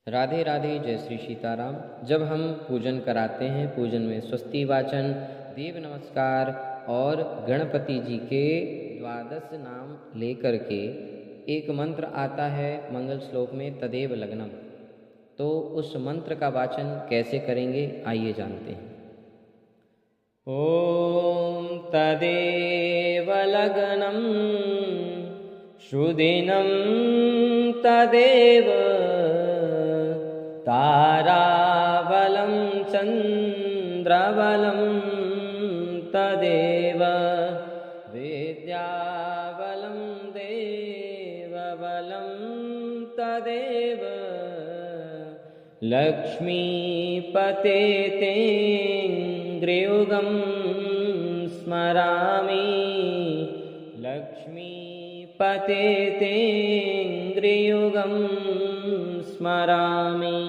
राधे राधे, जय श्री सीताराम। जब हम पूजन कराते हैं, पूजन में स्वस्ति वाचन, देव नमस्कार और गणपति जी के 12 नाम लेकर के एक मंत्र आता है मंगल श्लोक में, तदेव लग्नम। तो उस मंत्र का वाचन कैसे करेंगे, आइए जानते हैं। ओम तदेव लग्नम शुदिनं तदेव ताराबलं चन्द्रबलं तदेव विद्याबलं देवबलं तदेव लक्ष्मीपते तेऽङ्घ्रियुगं स्मरामि लक्ष्मीपते तेऽङ्घ्रियुगं स्मरामि।